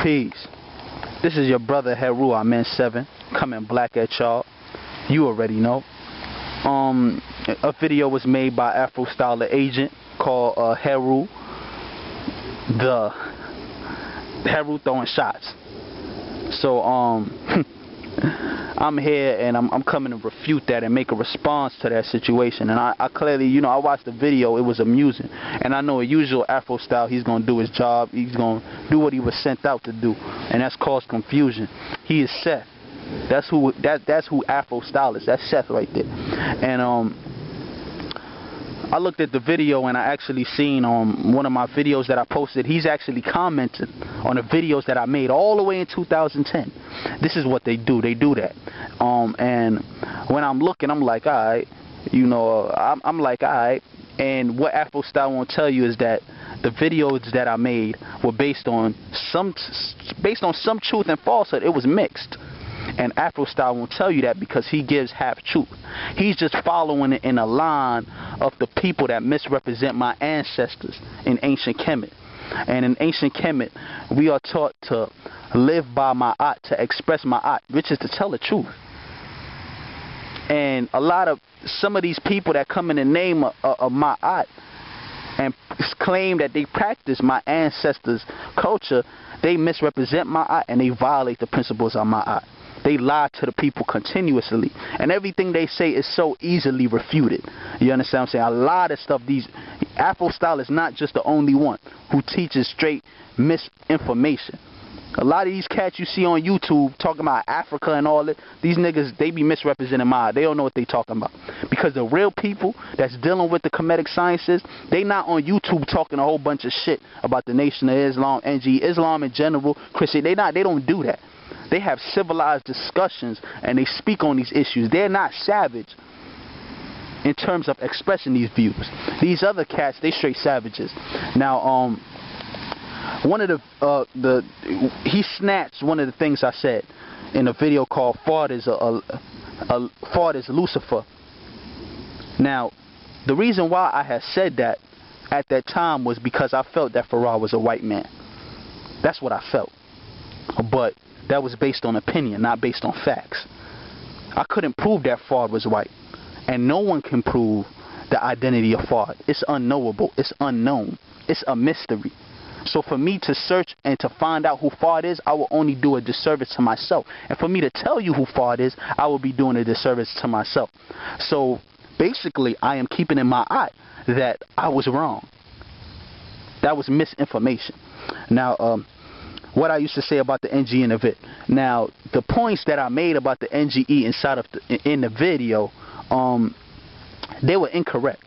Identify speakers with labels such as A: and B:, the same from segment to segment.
A: Peace. This is your brother Heru. I'm in 7, coming black at y'all. You already know. A video was made by Afrostyly agent called Heru. The Heru throwing shots. So I'm here and I'm coming to refute that and make a response to that situation. And I clearly, you know, I watched the video. It was amusing, and I know a usual Afro-style, he's gonna do his job. He's gonna do what he was sent out to do, and that's cause confusion. He is Seth. That's who Afro-style is. That's Seth right there. And I looked at the video and I actually seen one of my videos that I posted. He's actually commented on the videos that I made all the way in 2010. This is what they do. They do that. And when I'm looking, I'm like, alright, you know, I'm like, alright. And what Afrostyly won't tell you is that the videos that I made were based on some truth and falsehood. It was mixed. And Afrostyly won't tell you that because he gives half truth. He's just following it in a line of the people that misrepresent my ancestors in ancient Kemet. And in ancient Kemet, we are taught to live by my to express my which is to tell the truth. And some of these people that come in the name of my and claim that they practice my ancestors' culture, they misrepresent my and they violate the principles of my They lie to the people continuously, and everything they say is so easily refuted. You understand what I'm saying? A lot of stuff, Afrostyly is not just the only one who teaches straight misinformation. A lot of these cats you see on YouTube talking about Africa and all that, these niggas, they be misrepresenting They don't know what they talking about. Because the real people that's dealing with the Kemetic sciences, they not on YouTube talking a whole bunch of shit about the Nation of Islam, Islam in general, Christian. They don't do that. They have civilized discussions and they speak on these issues. They're not savage in terms of expressing these views. These other cats, they straight savages. Now, one of he snatched one of the things I said in a video called "Fard is Lucifer." Now, the reason why I had said that at that time was because I felt that Farah was a white man. That's what I felt. But that was based on opinion, not based on facts. I couldn't prove that Fard was white. And no one can prove the identity of Fard. It's unknowable. It's unknown. It's a mystery. So for me to search and to find out who Fard is, I will only do a disservice to myself. And for me to tell you who Fard is, I will be doing a disservice to myself. So basically, I am keeping in my eye that I was wrong. That was misinformation. Now, what I used to say about the NGE in the vid. Now, the points that I made about the NGE inside of in the video, they were incorrect.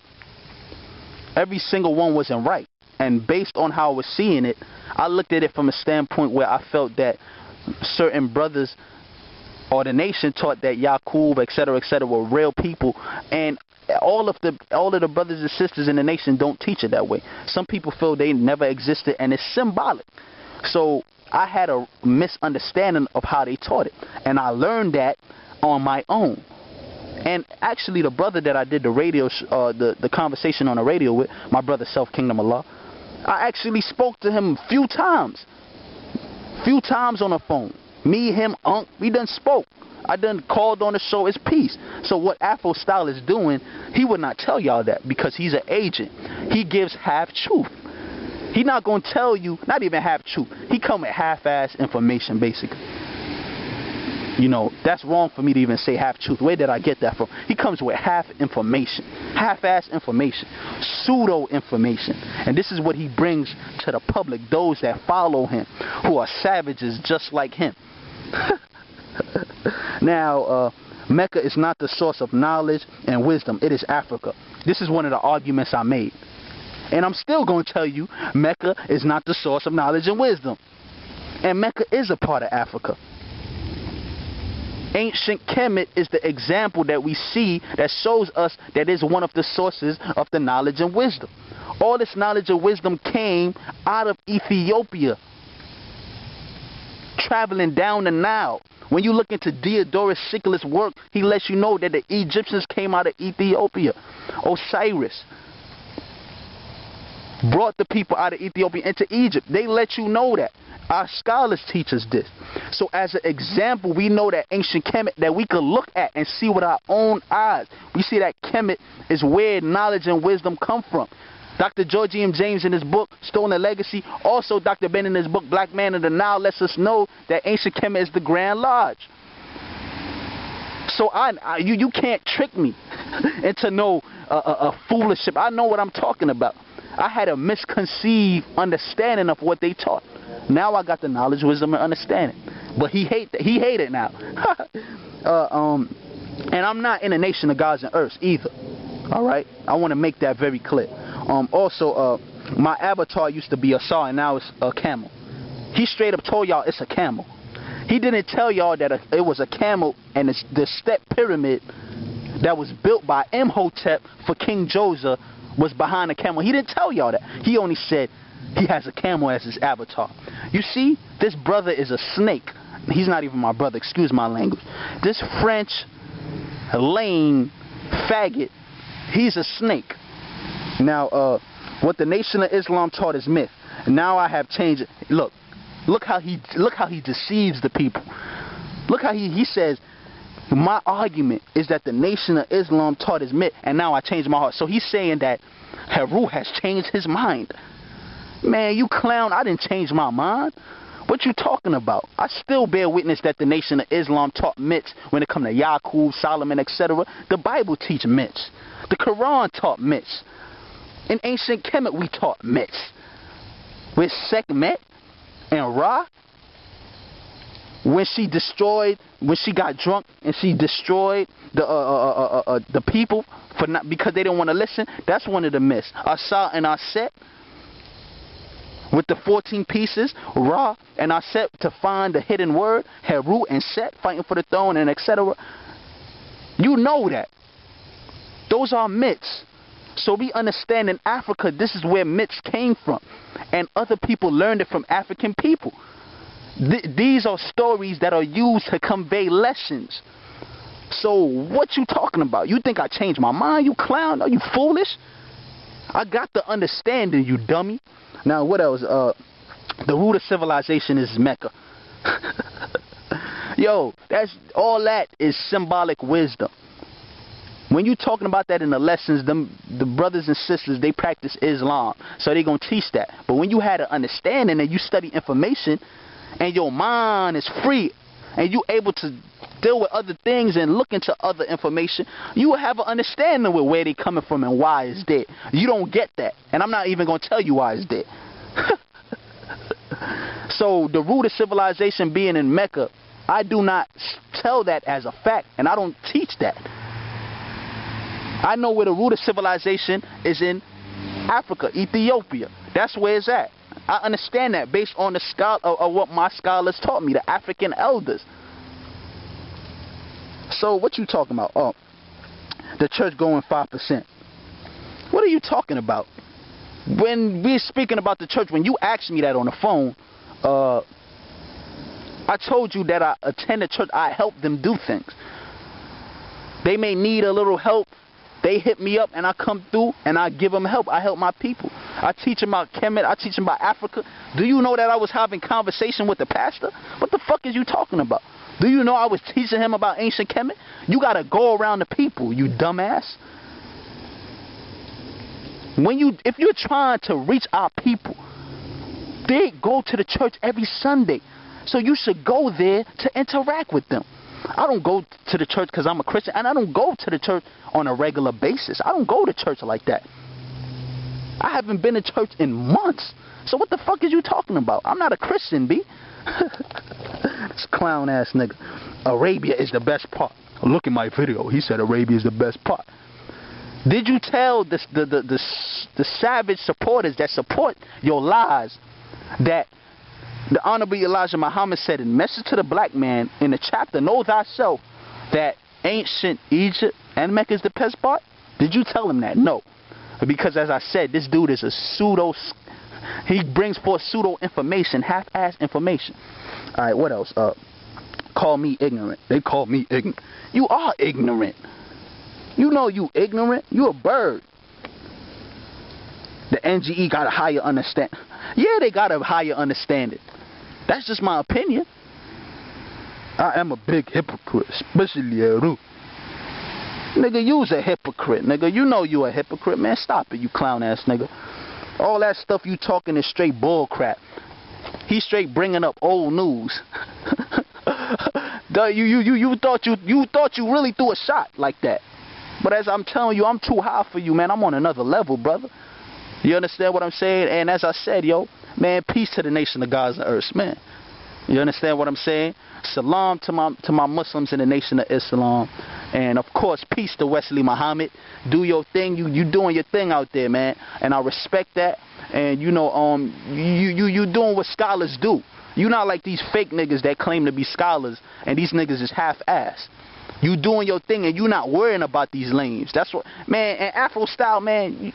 A: Every single one wasn't right. And based on how I was seeing it, I looked at it from a standpoint where I felt that certain brothers or the nation taught that Yaqub, etc., were real people, and all of the brothers and sisters in the nation don't teach it that way. Some people feel they never existed, and it's symbolic. So I had a misunderstanding of how they taught it, and I learned that on my own. And actually, the brother that I did the radio, the conversation on the radio with, my brother Self Kingdom Allah, I actually spoke to him a few times on the phone. Me, him, Unc, we done spoke. I done called on the show. It's peace. So what Afrostyly is doing, he would not tell y'all that because he's an agent. He gives half truth. He not gonna tell you, not even half truth. He come with half-ass information, basically. You know, that's wrong for me to even say half truth. Where did I get that from? He comes with half information, half-ass information, pseudo information. And this is what he brings to the public, those that follow him, who are savages just like him. Now, Mecca is not the source of knowledge and wisdom. It is Africa. This is one of the arguments I made. And I'm still going to tell you, Mecca is not the source of knowledge and wisdom. And Mecca is a part of Africa. Ancient Kemet is the example that we see that shows us that is one of the sources of the knowledge and wisdom. All this knowledge and wisdom came out of Ethiopia, traveling down the Nile. When you look into Diodorus Siculus' work, he lets you know that the Egyptians came out of Ethiopia. Osiris brought the people out of Ethiopia into Egypt. They let you know that. Our scholars teach us this. So as an example, we know that ancient Kemet that we could look at and see with our own eyes. We see that Kemet is where knowledge and wisdom come from. Dr. George E. M. James in his book, Stolen Legacy, also Dr. Ben in his book, Black Man of the Nile, lets us know that ancient Kemet is the Grand Lodge. So you can't trick me into no foolishship. I know what I'm talking about. I had a misconceived understanding of what they taught. Now I got the knowledge, wisdom, and understanding. But he hate it now. And I'm not in a nation of gods and earths either. All right, I want to make that very clear. Also, my avatar used to be a saw, and now it's a camel. He straight up told y'all it's a camel. He didn't tell y'all that it was a camel and the step pyramid that was built by Imhotep for King Joseph was behind the camel. He didn't tell y'all that. He only said he has a camel as his avatar. You see, this brother is a snake. He's not even my brother, excuse my language. This French lame faggot, he's a snake. Now, what the Nation of Islam taught is myth. Now I have changed it. Look how he deceives the people. Look how he says, my argument is that the Nation of Islam taught is myth, and now I changed my heart. So he's saying that Heru has changed his mind. Man, you clown, I didn't change my mind. What you talking about? I still bear witness that the Nation of Islam taught myths when it come to Yaqub, Solomon, etc. The Bible teach myths. The Quran taught myths. In ancient Kemet, we taught myths. With Sekhmet and Ra, when she got drunk and she destroyed the people because they didn't want to listen, that's one of the myths. Asa and Aset, with the 14 pieces, Ra and Aset to find the hidden word, Heru and Set fighting for the throne, and etc. You know that. Those are myths. So we understand in Africa, this is where myths came from. And other people learned it from African people. These are stories that are used to convey lessons. So what you talking about? You think I changed my mind, you clown? Are you foolish? I got the understanding, you dummy. Now what else? The root of civilization is Mecca. Yo, all that is symbolic wisdom. When you talking about that in the lessons, the brothers and sisters, they practice Islam, so they gonna teach that. But when you had an understanding and you study information, and your mind is free, and you able to deal with other things and look into other information, you will have an understanding with where they coming from and why it's there. You don't get that, and I'm not even gonna tell you why it's there. So the root of civilization being in Mecca, I do not tell that as a fact, and I don't teach that. I know where the root of civilization is in Africa, Ethiopia. That's where it's at. I understand that based on what my scholars taught me, the African elders. So what you talking about? Oh, the church going 5%. What are you talking about? When we're speaking about the church, when you asked me that on the phone, I told you that I attend a church, I help them do things. They may need a little help. They hit me up and I come through and I give them help. I help my people. I teach them about Kemet. I teach them about Africa. Do you know that I was having conversation with the pastor? What the fuck is you talking about? Do you know I was teaching him about ancient Kemet? You got to go around the people, you dumbass. If you're trying to reach our people, they go to the church every Sunday. So you should go there to interact with them. I don't go to the church because I'm a Christian, and I don't go to the church on a regular basis. I don't go to church like that. I haven't been to church in months. So what the fuck is you talking about? I'm not a Christian, B. This clown ass nigga. Arabia is the best part. Look at my video. He said Arabia is the best part. Did you tell the savage supporters that support your lies that the Honorable Elijah Muhammad said in Message to the Black Man in the chapter, Know Thyself, that ancient Egypt and Mecca is the best part? Did you tell him that? No. Because as I said, this dude is a he brings forth pseudo information, half-ass information. Alright, what else? Call me ignorant. They call me ignorant. You are ignorant. You know you ignorant. You a bird. The NGE got a higher understanding. Yeah, they got a higher understanding. That's just my opinion. I am a big hypocrite, especially Heru. Nigga, you's a hypocrite, nigga. You know you a hypocrite, man. Stop it, you clown ass nigga. All that stuff you talking is straight bull crap. He straight bringing up old news. You thought you really threw a shot like that. But as I'm telling you, I'm too high for you, man. I'm on another level, brother. You understand what I'm saying? And as I said, yo, man, peace to the nation of Gaza and earth, man. You understand what I'm saying? Salam to my Muslims in the nation of Islam. And of course, peace to Wesley Muhammad. Do your thing. You doing your thing out there, man. And I respect that. And you know, you doing what scholars do. You not like these fake niggas that claim to be scholars and these niggas is half-assed. You doing your thing and you not worrying about these lames. That's what, man. And Afrostyly, man.